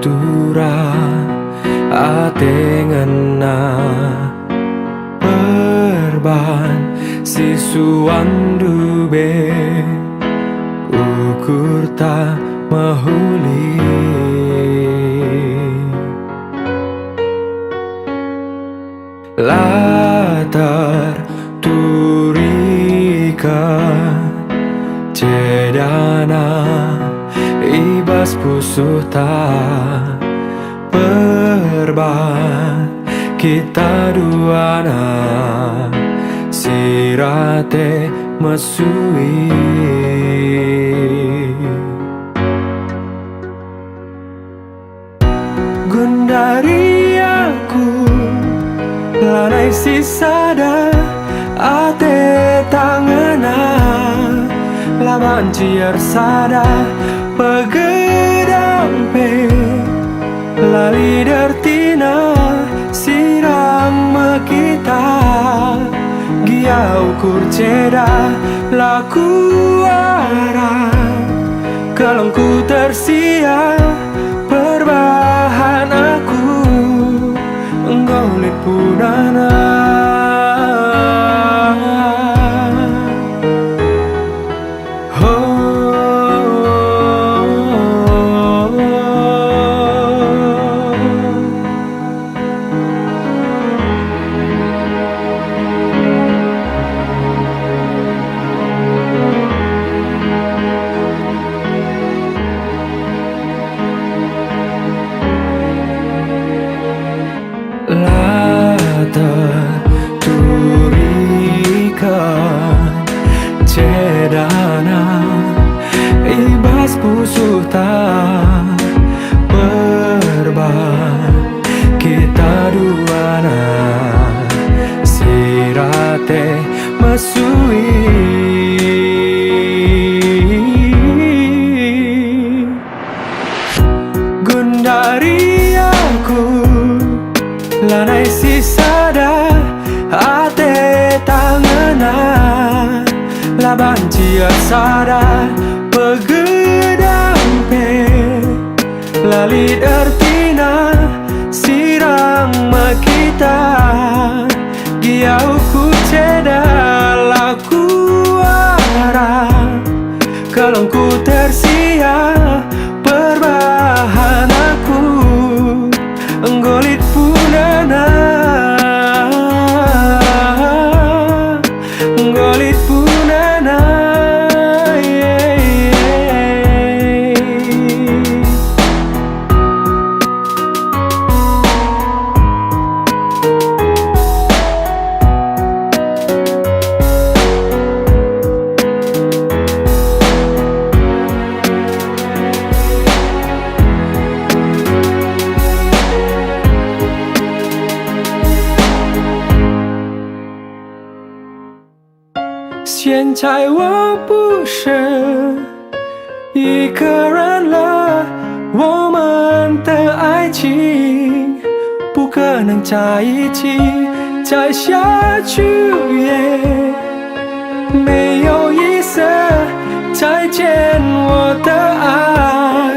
tura ate ngena perban sisuan dube ukur tak mahuli latar turika cedana ibas pusuh tak perban kita duana sirate mesui gundari aku lanai sisada ate tangana laban ciar sada pegedampe lali dertina sirang makita gia ukur ceda laku arah kalangku tersia perbahan aku enggolit punana latar turika cedana ibas pusuh tak perban kita duana sirate mesui gundari aku lanai sisada ate tangana laban cia sada pegedampe lali dertina sirang makita giauku ceda laku arah kalangku tersia perbahan aku enggolit punana enggolit punana现在我不是一个人了，我们的爱情不可能在一起，再下去也没有意思。再见，我的爱。